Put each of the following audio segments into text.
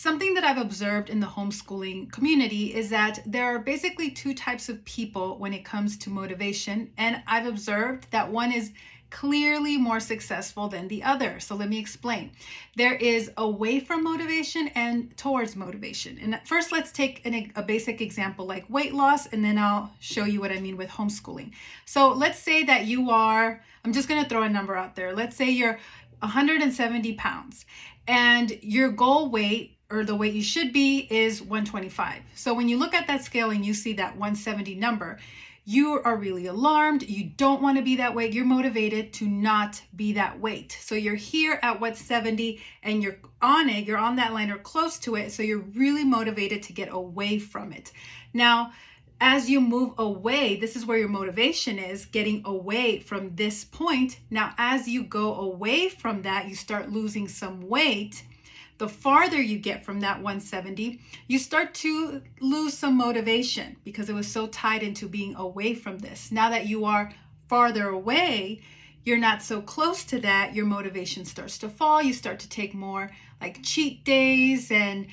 Something that I've observed in the homeschooling community is that there are basically two types of people when it comes to motivation. And I've observed that one is clearly more successful than the other. So let me explain. There is away from motivation and towards motivation. And first, let's take a basic example like weight loss, and then I'll show you what I mean with homeschooling. So let's say that I'm just going to throw a number out there. Let's say you're 170 pounds and your goal weight, or the weight you should be, is 125. So when you look at that scale and you see that 170 number, you are really alarmed. You don't want to be that weight. You're motivated to not be that weight. So you're here at 170 and you're on it. You're on that line or close to it. So you're really motivated to get away from it. Now, as you move away, this is where your motivation is, getting away from this point. Now, as you go away from that, you start losing some weight. The farther you get from that 170, you start to lose some motivation because it was so tied into being away from this. Now that you are farther away, you're not so close to that, your motivation starts to fall. You start to take more like cheat days and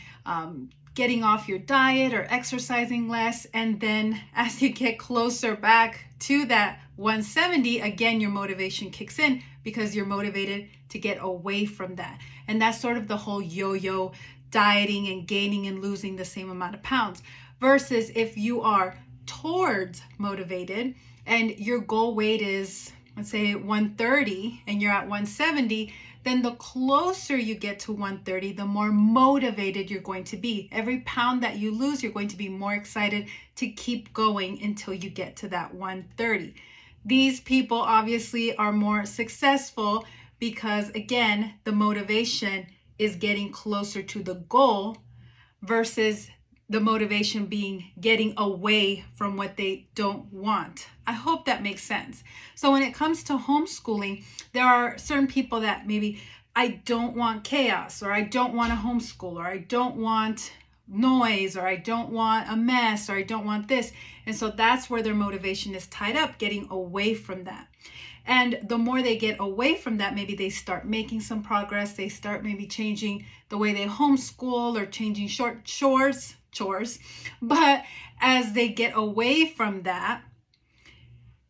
getting off your diet or exercising less. And then as you get closer back to that 170, again, your motivation kicks in because you're motivated to get away from that. And that's sort of the whole yo-yo dieting and gaining and losing the same amount of pounds. Versus if you are towards motivated and your goal weight is, let's say 130 and you're at 170, then the closer you get to 130, the more motivated you're going to be. Every pound that you lose, you're going to be more excited to keep going until you get to that 130. These people obviously are more successful because, again, the motivation is getting closer to the goal versus the motivation being getting away from what they don't want. I hope that makes sense. So when it comes to homeschooling, there are certain people that maybe, I don't want chaos, or I don't want a homeschool, or I don't want noise, or I don't want a mess, or I don't want this. And so that's where their motivation is tied up, getting away from that. And the more they get away from that, maybe they start making some progress. They start maybe changing the way they homeschool or changing chores. But as they get away from that,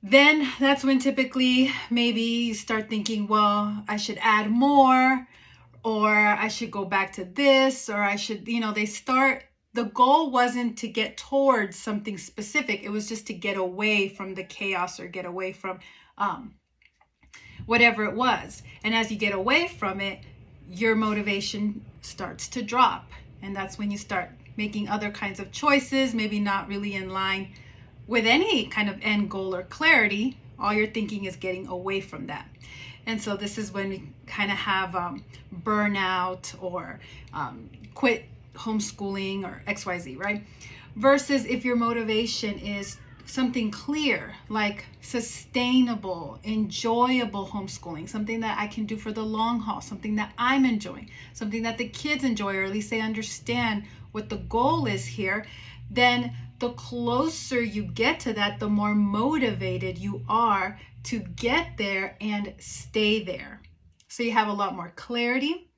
then that's when typically maybe you start thinking, well, I should add more, or I should go back to this, or I should, the goal wasn't to get towards something specific. It was just to get away from the chaos or get away from whatever it was. And as you get away from it, your motivation starts to drop. And that's when you start making other kinds of choices, maybe not really in line with any kind of end goal or clarity. All you're thinking is getting away from that. And so this is when we kind of have burnout or quit homeschooling or XYZ, right? Versus if your motivation is something clear, like sustainable, enjoyable homeschooling, something that I can do for the long haul, something that I'm enjoying, something that the kids enjoy, or at least they understand what the goal is here, then the closer you get to that, the more motivated you are to get there and stay there. So you have a lot more clarity,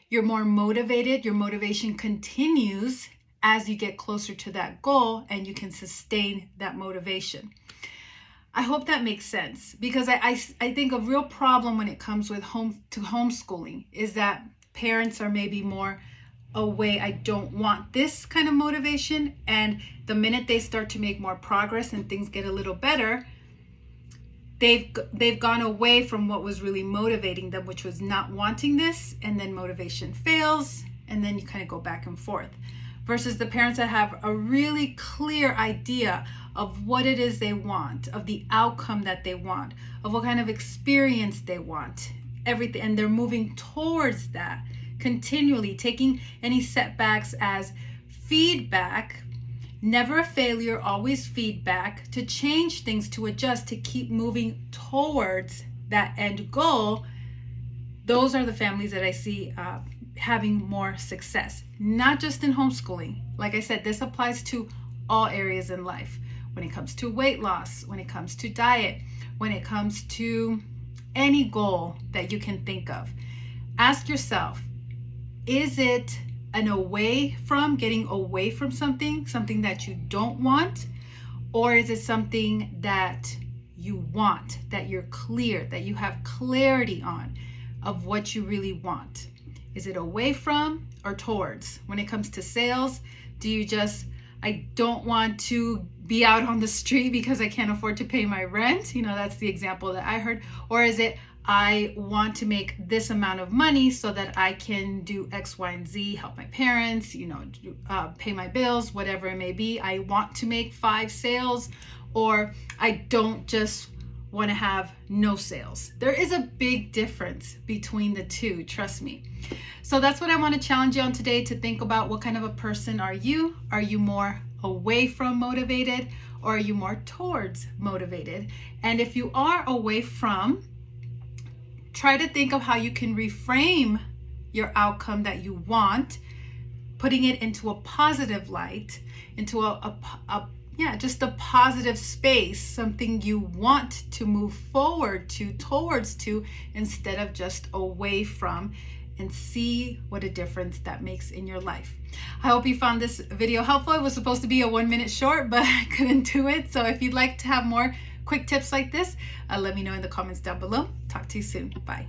you're more motivated, your motivation continues as you get closer to that goal, and you can sustain that motivation. I hope that makes sense, because I think a real problem when it comes with homeschooling is that parents are maybe more away. I don't want this kind of motivation. And the minute they start to make more progress and things get a little better, they've gone away from what was really motivating them, which was not wanting this. And then motivation fails, and then you kind of go back and forth. Versus the parents that have a really clear idea of what it is they want, of the outcome that they want, of what kind of experience they want, everything. And they're moving towards that continually, taking any setbacks as feedback, never a failure, always feedback, to change things, to adjust, to keep moving towards that end goal. Those are the families that I see having more success, not just in homeschooling. Like I said, this applies to all areas in life. When it comes to weight loss, when it comes to diet, when it comes to any goal that you can think of, ask yourself, is it an away from, getting away from something that you don't want? Or is it something that you want, that you're clear, that you have clarity on of what you really want? Is it away from or towards? When it comes to sales, do you just, I don't want to be out on the street because I can't afford to pay my rent? That's the example that I heard. Or is it, I want to make this amount of money so that I can do X, Y, and Z, help my parents, pay my bills, whatever it may be. I want to make 5 sales, or I don't just want to have no sales. There is a big difference between the two, trust me. So that's what I want to challenge you on today, to think about what kind of a person are you? Are you more away from motivated, or are you more towards motivated? And if you are away from, try to think of how you can reframe your outcome that you want, putting it into a positive light, into just a positive space, something you want to move forward to, towards to, instead of just away from, and see what a difference that makes in your life. I hope you found this video helpful. It was supposed to be a 1-minute short, but I couldn't do it. So if you'd like to have more quick tips like this, let me know in the comments down below. Talk to you soon. Bye.